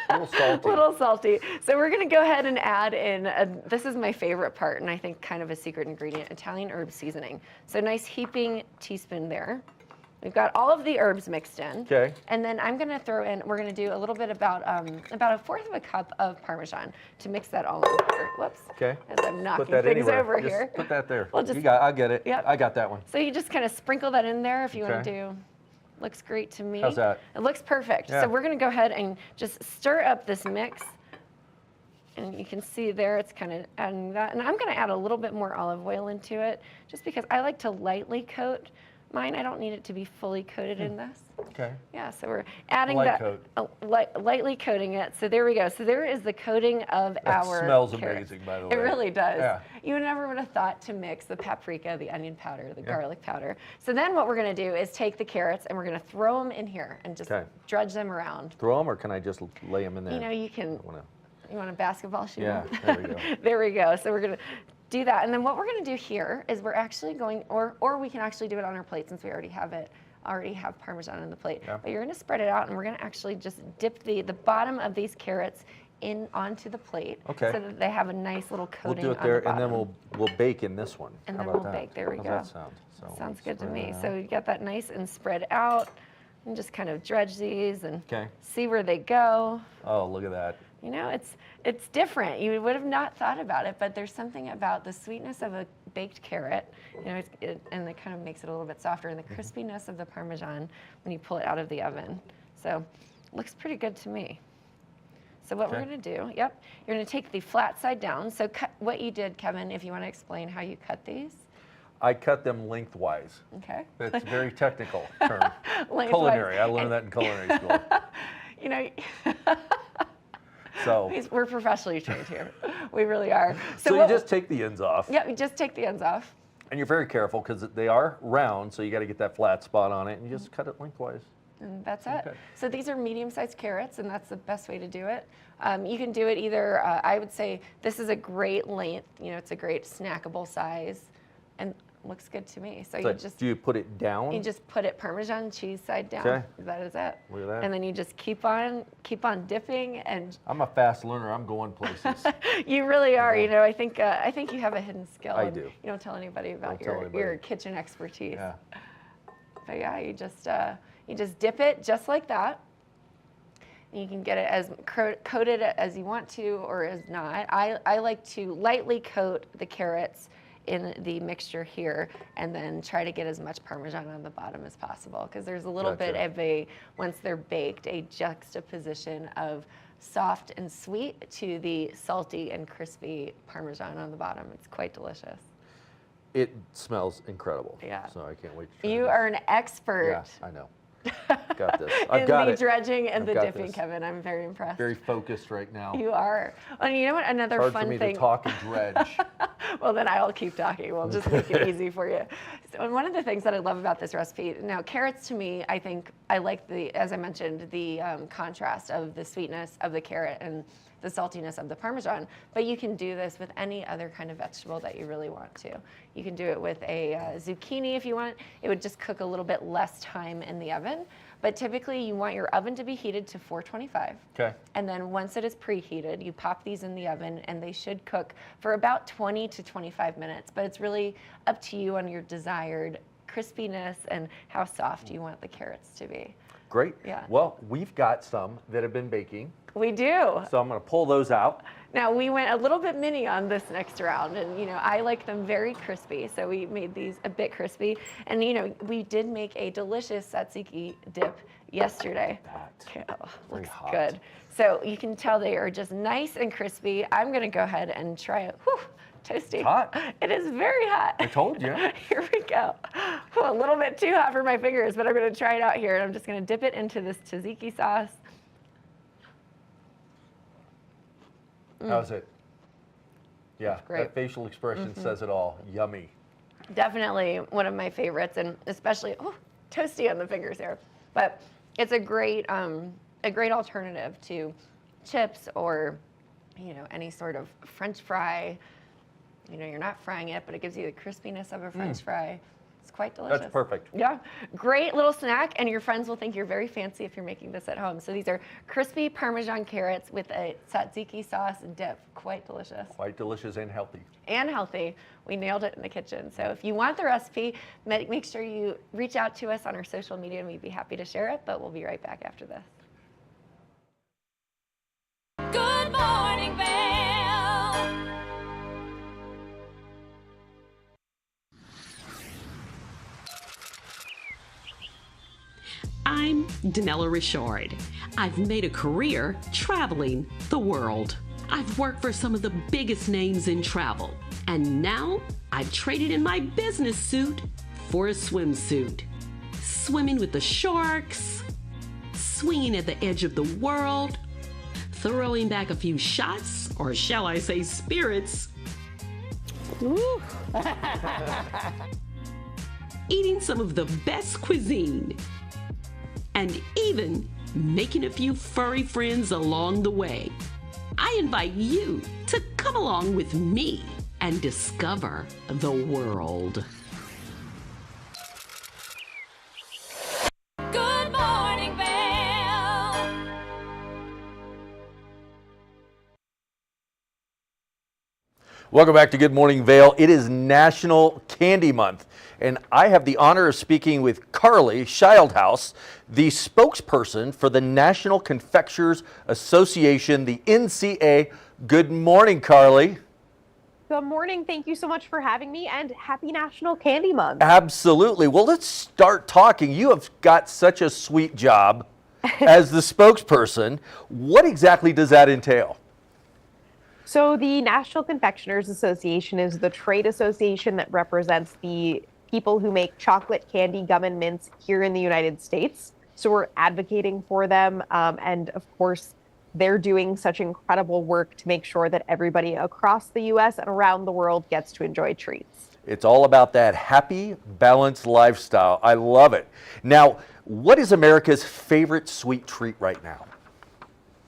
a little salty. Little salty. So we're gonna go ahead and add in, this is my favorite part, and I think kind of a secret ingredient, Italian herb seasoning. So nice heaping teaspoon there. We've got all of the herbs mixed in. Okay. And then I'm gonna throw in, we're gonna do a little bit about a fourth of a cup of Parmesan to mix that all in here. Whoops. Okay. As I'm knocking Put that things anywhere. over Just here. put that there. We'll just, I get it. Yep. I got that one. So you just kind of sprinkle that in there if you want Okay. to do. Looks great to me. How's that? It looks perfect. Yeah. So we're gonna go ahead and just stir up this mix. And you can see there, it's kind of adding that. And I'm gonna add a little bit more olive oil into it, just because I like to lightly coat mine. I don't need it to be fully coated in this. Okay. Yeah, so we're adding Light that, coat. lightly coating it. So there we go. So there is the coating of That our smells carrots. amazing, by the way. It really does. Yeah. You never would have thought to mix the paprika, the onion powder, the Yeah. garlic powder. So then what we're gonna do is take the carrots and we're gonna throw them in here and just Okay. drudge them around. Throw them, or can I just lay them in there? You know, you can, you want a basketball shoe? Yeah, there we go. There we go. So we're gonna do that. And then what we're gonna do here is we're actually going, or we can actually do it on our plate since we already have Parmesan on the plate. Yeah. But you're gonna spread it out and we're gonna actually just dip the bottom of these carrots in onto the plate. Okay. So that they have a nice little We'll coating do it on there, the and then bottom. we'll bake in this one. And How then about we'll that? bake. There we How's go. that sound? So Sounds good to spread me. that So out. you got that nice and spread out and just kind of dredge these and Okay. see where they go. Oh, look at that. You know, it's different. You would have not thought about it, but there's something about the sweetness of a baked carrot, you know, and it kind of makes it a little bit softer, and the crispiness of the Parmesan when you pull it out of the oven. So, looks pretty good to me. So what we're Okay. going to do, you're going to take the flat side down. So cut what you did, Kevin, if you want to explain how you cut these. I cut them lengthwise. Okay. That's a very technical term. Lengthwise. Culinary. I learned that in culinary school. You know, So, we're professionally trained here. We really are. so you just take the ends off. Yeah, you just take the ends off. And you're very careful because they are round, so you got to get that flat spot on it, and you just cut it lengthwise. And that's it. Okay. So these are medium-sized carrots, and that's the best way to do it. You can do it either, I would say this is a great length, you know, it's a great snackable size, and looks good to me. So you just, do you put it down? you just put it Parmesan cheese side down. Okay. That is it. Look at that. And then you just keep on dipping, and I'm a fast learner. I'm going places. you really are. You know, I think you have a hidden skill. I and do. You don't tell anybody about Don't tell your anybody. kitchen expertise. Yeah. But yeah, you just dip it just like that. And you can get it as coated as you want to or as not. I like to lightly coat the carrots in the mixture here and then try to get as much Parmesan on the bottom as possible because there's a little bit of a, once they're baked, a juxtaposition of soft and sweet to the salty and crispy Parmesan on the bottom. It's quite delicious. It smells incredible. Yeah. So I can't wait to try You this. are an expert. Yeah, I know. Got this. I've in got the it. dredging and I've the got dipping, this. Kevin. I'm very impressed. Very focused right now. You are. And you know what? Another It's hard fun for me thing. to talk and dredge. Well, then I'll keep talking. We'll just make it easy for you. So, and one of the things that I love about this recipe, now carrots to me, I think I like the, as I mentioned, the contrast of the sweetness of the carrot and the saltiness of the Parmesan, but you can do this with any other kind of vegetable that you really want to. You can do it with a zucchini if you want. It would just cook a little bit less time in the oven, but typically you want your oven to be heated to 425. Okay. And then once it is preheated, you pop these in the oven and they should cook for about 20 to 25 minutes, but it's really up to you on your desired crispiness and how soft you want the carrots to be. Great. Yeah. Well, we've got some that have been baking. We do. So I'm going to pull those out. Now we went a little bit mini on this next round, and you know I like them very crispy, so we made these a bit crispy. And you know we did make a delicious tzatziki dip yesterday. Okay, looks hot. good. So you can tell they are just nice and crispy. I'm gonna go ahead and try it. Whew, toasty. It's hot. It is very hot. I told you. Here we go. Whew, a little bit too hot for my fingers, but I'm gonna try it out here, and I'm just gonna dip it into this tzatziki sauce. How's it? Yeah, great. that facial expression says it all. Yummy. Definitely one of my favorites, and especially toasty on the fingers here. But it's a great alternative to chips or you know any sort of French fry. You know, you're not frying it, but it gives you the crispiness of a French fry. It's quite delicious. That's perfect. Yeah, great little snack, and your friends will think you're very fancy if you're making this at home. So these are crispy Parmesan carrots with a tzatziki sauce dip. Quite delicious. Quite delicious and healthy. And healthy. We nailed it in the kitchen. So if you want the recipe, make sure you reach out to us on our social media, and we'd be happy to share it, but we'll be right back after this. Good morning, Vail. I'm Danella Richard. I've made a career traveling the world. I've worked for some of the biggest names in travel, and now I've traded in my business suit for a swimsuit. Swimming with the sharks, swinging at the edge of the world, throwing back a few shots, or shall I say spirits. Eating some of the best cuisine, and even making a few furry friends along the way. I invite you to come along with me and discover the world. Good morning, Vail. Welcome back to Good Morning Vail. It is National Candy Month, and I have the honor of speaking with Carly Schildhaus, the spokesperson for the National Confectioners Association, the NCA. Good morning, Carly. Good morning. Thank you so much for having me, and happy National Candy Month. Absolutely. Well, let's start talking. You have got such a sweet job as the spokesperson. What exactly does that entail? So the National Confectioners Association is the trade association that represents the people who make chocolate, candy, gum, and mints here in the United States. So we're advocating for them. And of course, they're doing such incredible work to make sure that everybody across the U.S. and around the world gets to enjoy treats. It's all about that happy, balanced lifestyle. I love it. Now, what is America's favorite sweet treat right now?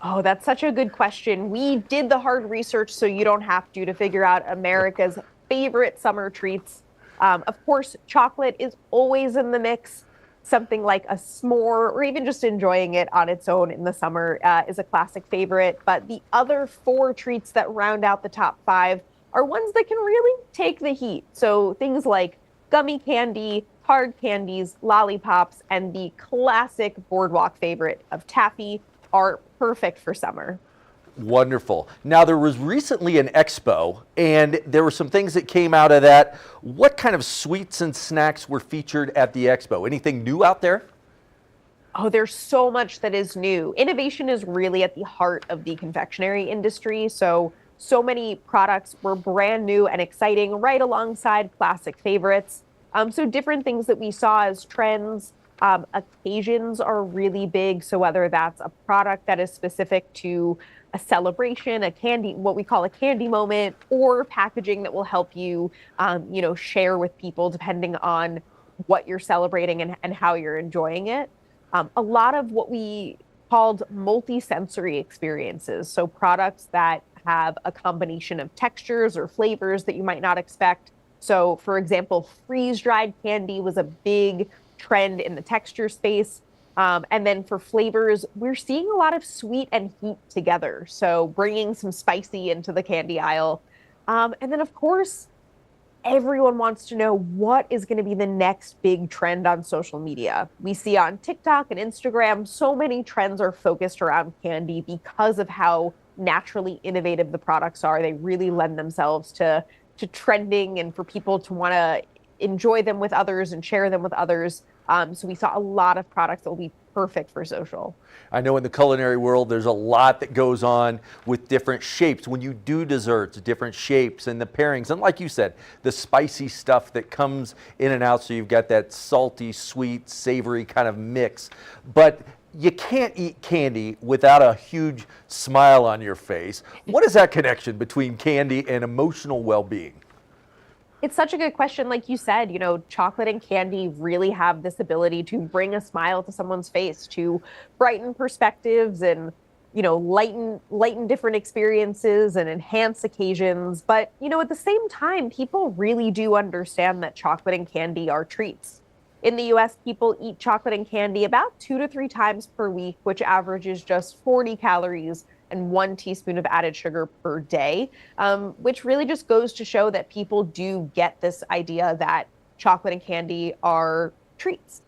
Oh, that's such a good question. We did the hard research so you don't have to figure out America's favorite summer treats. Of course, chocolate is always in the mix. Something like a s'more or even just enjoying it on its own in the summer is a classic favorite. But the other four treats that round out the top five are ones that can really take the heat. So things like gummy candy, hard candies, lollipops, and the classic boardwalk favorite of taffy are perfect for summer. Wonderful. Now, there was recently an expo, and there were some things that came out of that. What kind of sweets and snacks were featured at the expo? Anything new out there? Oh, there's so much that is new. Innovation is really at the heart of the confectionery industry. So many products were brand new and exciting right alongside classic favorites. So different things that we saw as trends. Occasions are really big. So whether that's a product that is specific to a celebration, a candy, what we call a candy moment, or packaging that will help you, share with people depending on what you're celebrating and how you're enjoying it. A lot of what we called multi-sensory experiences. So products that have a combination of textures or flavors that you might not expect. So for example, freeze-dried candy was a big trend in the texture space. And then for flavors, we're seeing a lot of sweet and heat together. So bringing some spicy into the candy aisle. And then of course, everyone wants to know what is going to be the next big trend on social media. We see on TikTok and Instagram, so many trends are focused around candy because of how naturally innovative the products are. They really lend themselves to trending and for people to want to enjoy them with others and share them with others. So we saw a lot of products that will be perfect for social. I know in the culinary world, there's a lot that goes on with different shapes. When you do desserts, different shapes and the pairings. And like you said, the spicy stuff that comes in and out. So you've got that salty, sweet, savory kind of mix. But you can't eat candy without a huge smile on your face. What is that connection between candy and emotional well-being? It's such a good question. Like you said, chocolate and candy really have this ability to bring a smile to someone's face, to brighten perspectives and lighten different experiences and enhance occasions. But, at the same time, people really do understand that chocolate and candy are treats. In the US, people eat chocolate and candy about 2 to 3 times per week, which averages just 40 calories and 1 teaspoon of added sugar per day, which really just goes to show that people do get this idea that chocolate and candy are treats.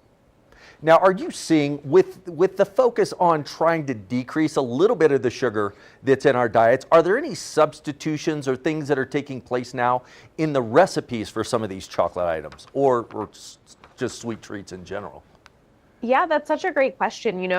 Now, are you seeing, with the focus on trying to decrease a little bit of the sugar that's in our diets, are there any substitutions or things that are taking place now in the recipes for some of these chocolate items, or just sweet treats in general? Yeah, that's such a great question.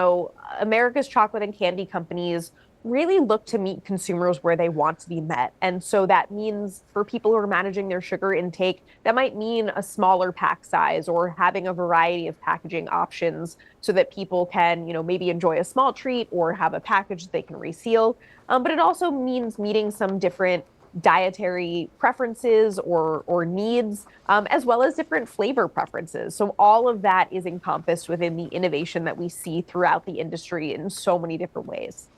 America's chocolate and candy companies really look to meet consumers where they want to be met. And so that means for people who are managing their sugar intake, that might mean a smaller pack size or having a variety of packaging options so that people can, maybe enjoy a small treat or have a package that they can reseal. But it also means meeting some different dietary preferences or needs, as well as different flavor preferences. So all of that is encompassed within the innovation that we see throughout the industry in so many different ways.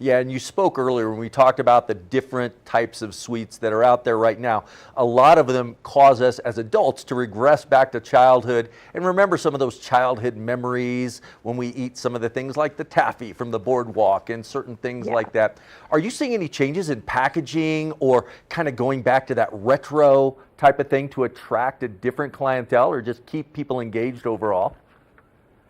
Yeah, and you spoke earlier when we talked about the different types of sweets that are out there right now. A lot of them cause us as adults to regress back to childhood and remember some of those childhood memories when we eat some of the things like the taffy from the boardwalk and certain things like that. Are you seeing any changes in packaging or kind of going back to that retro type of thing to attract a different clientele or just keep people engaged overall?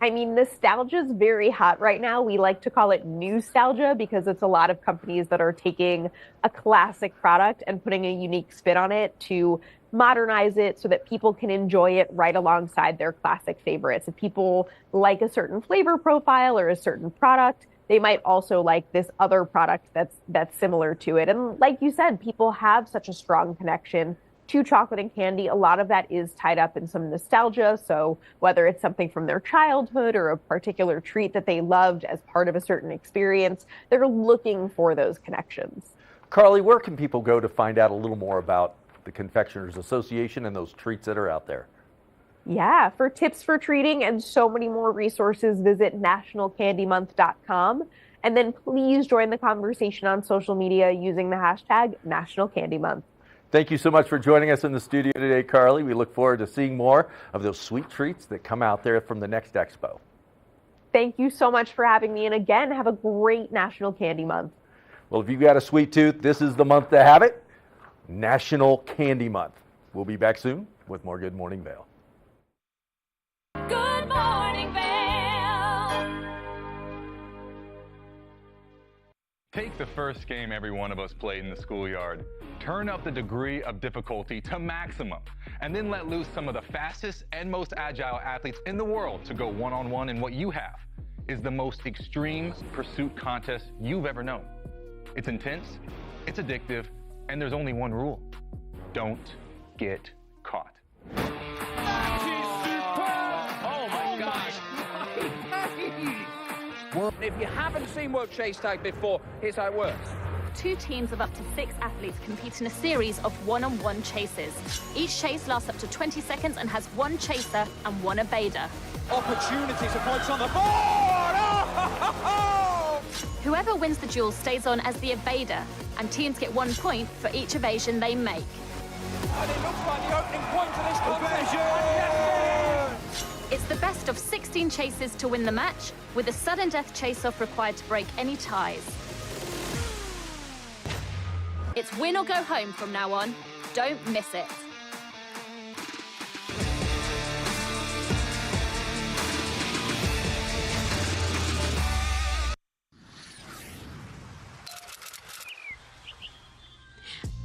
I mean, nostalgia is very hot right now. We like to call it nostalgia because it's a lot of companies that are taking a classic product and putting a unique spin on it to modernize it so that people can enjoy it right alongside their classic favorites. If people like a certain flavor profile or a certain product, they might also like this other product that's similar to it. And like you said, people have such a strong connection to chocolate and candy. A lot of that is tied up in some nostalgia. So whether it's something from their childhood or a particular treat that they loved as part of a certain experience, they're looking for those connections. Carly, where can people go to find out a little more about the Confectioners Association and those treats that are out there? Yeah, for tips for treating and so many more resources, visit nationalcandymonth.com. And then please join the conversation on social media using the hashtag National Candy Month. Thank you so much for joining us in the studio today, Carly. We look forward to seeing more of those sweet treats that come out there from the next expo. Thank you so much for having me. And again, have a great National Candy Month. Well, if you've got a sweet tooth, this is the month to have it. National Candy Month. We'll be back soon with more Good Morning Vail. Good morning, Vail. Take the first game every one of us played in the schoolyard. Turn up the degree of difficulty to maximum, and then let loose some of the fastest and most agile athletes in the world to go one-on-one in what you have is the most extreme pursuit contest you've ever known. It's intense, it's addictive, and there's only one rule. Don't get caught. Oh my gosh. If you haven't seen World Chase Tag before, here's how it works. 2 teams of up to 6 athletes compete in a series of one-on-one chases. Each chase lasts up to 20 seconds and has 1 chaser and 1 evader. Opportunity to points on the board! Oh! Whoever wins the duel stays on as the evader, and teams get 1 point for each evasion they make. And it looks like the opening point of this contest. It's the best of 16 chases to win the match, with a sudden death chase-off required to break any ties. It's win or go home from now on. Don't miss it.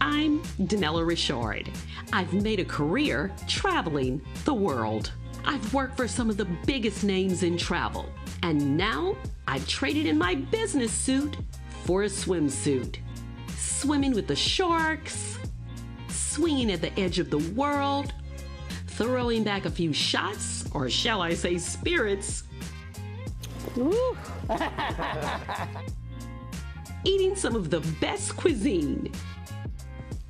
I'm Danella Richard. I've made a career traveling the world. I've worked for some of the biggest names in travel, and now I've traded in my business suit for a swimsuit. Swimming with the sharks, swinging at the edge of the world, throwing back a few shots, or shall I say spirits. Eating some of the best cuisine,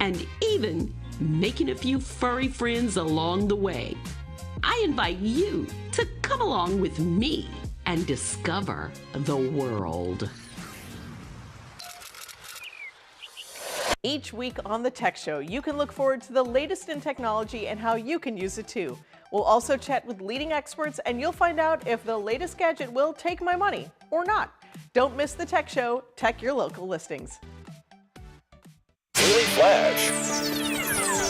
and even making a few furry friends along the way. I invite you to come along with me and discover the world. Each week on The Tech Show, you can look forward to the latest in technology and how you can use it too. We'll also chat with leading experts, and you'll find out if the latest gadget will take my money or not. Don't miss The Tech Show. Tech your local listings. Daily Flash.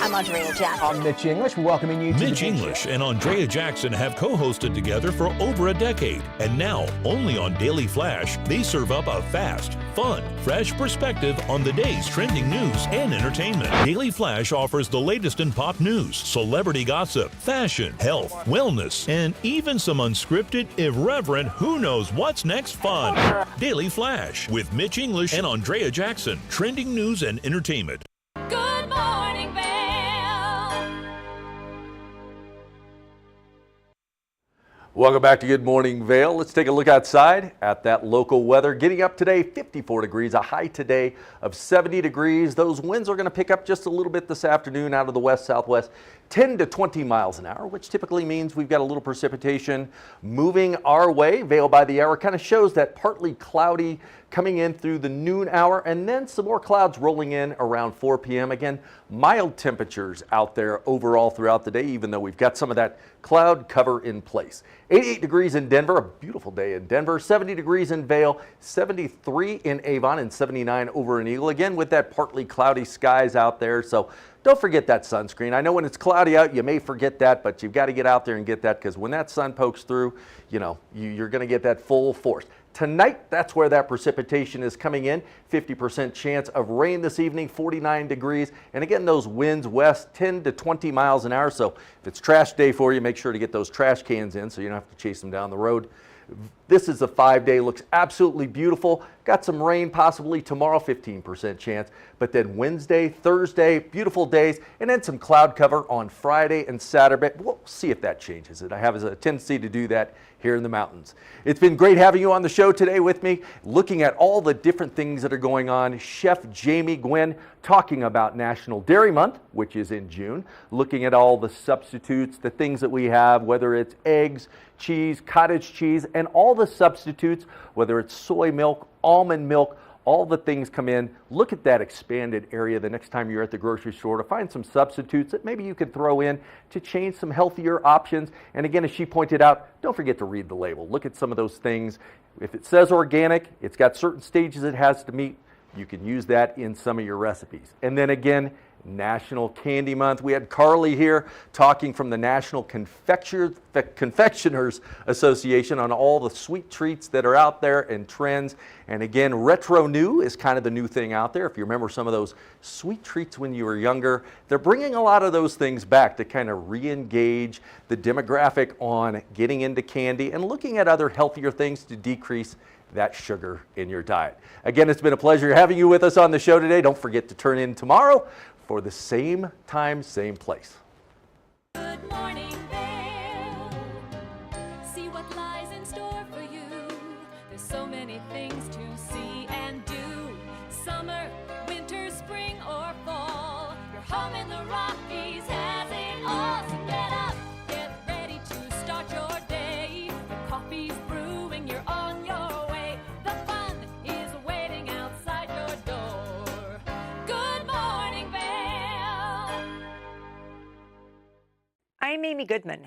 I'm Andrea Jackson. I'm Mitch English, welcoming you to Mitch English and Andrea Jackson have co-hosted together for over a decade. And now, only on Daily Flash, they serve up a fast, fun, fresh perspective on the day's trending news and entertainment. Daily Flash offers the latest in pop news, celebrity gossip, fashion, health, wellness, and even some unscripted, irreverent, who knows what's next fun. Daily Flash with Mitch English and Andrea Jackson. Trending news and entertainment. Good morning, Vail. Welcome back to Good Morning Vail. Let's take a look outside at that local weather. Getting up today, 54 degrees, a high today of 70 degrees. Those winds are going to pick up just a little bit this afternoon out of the west-southwest, 10 to 20 miles an hour, which typically means we've got a little precipitation moving our way. Vail by the hour kind of shows that partly cloudy coming in through the noon hour, and then some more clouds rolling in around 4 p.m. Again, mild temperatures out there overall throughout the day, even though we've got some of that cloud cover in place. 88 degrees in Denver, a beautiful day in Denver. 70 degrees in Vail, 73 in Avon, and 79 over in Eagle. Again, with that partly cloudy skies out there, so don't forget that sunscreen. I know when it's cloudy out, you may forget that, but you've got to get out there and get that, because when that sun pokes through, you know, you're going to get that full force. Tonight, that's where that precipitation is coming in. 50% chance of rain this evening, 49 degrees. And again, those winds west 10 to 20 miles an hour. So if it's trash day for you, make sure to get those trash cans in so you don't have to chase them down the road. This is a 5-day, looks absolutely beautiful. Got some rain possibly tomorrow, 15% chance. But then Wednesday, Thursday, beautiful days, and then some cloud cover on Friday and Saturday. We'll see if that changes it. I have a tendency to do that here in the mountains. It's been great having you on the show today with me, looking at all the different things that are going on. Chef Jamie Gwynn talking about National Dairy Month, which is in June, looking at all the substitutes, the things that we have, whether it's eggs, cheese, cottage cheese, and all the substitutes, whether it's soy milk, almond milk, all the things come in. Look at that expanded area the next time you're at the grocery store to find some substitutes that maybe you could throw in to change some healthier options. And again, as she pointed out, don't forget to read the label. Look at some of those things. If it says organic, it's got certain stages it has to meet. You can use that in some of your recipes. And then again, National Candy Month. We had Carly here talking from the National Confectioners Association on all the sweet treats that are out there and trends. And again, retro new is kind of the new thing out there. If you remember some of those sweet treats when you were younger, they're bringing a lot of those things back to kind of re-engage the demographic on getting into candy and looking at other healthier things to decrease that sugar in your diet. Again, it's been a pleasure having you with us on the show today. Don't forget to turn in tomorrow for the same time, same place. Good morning, Vail. See what lies in store for you. There's so many things to see and do. Summer, winter, spring, or fall. Your home in the Rockies has it all. So get up, get ready to start your day. The coffee's brewing, you're on your way. The fun is waiting outside your door. Good morning, Vail. I'm Amy Goodman,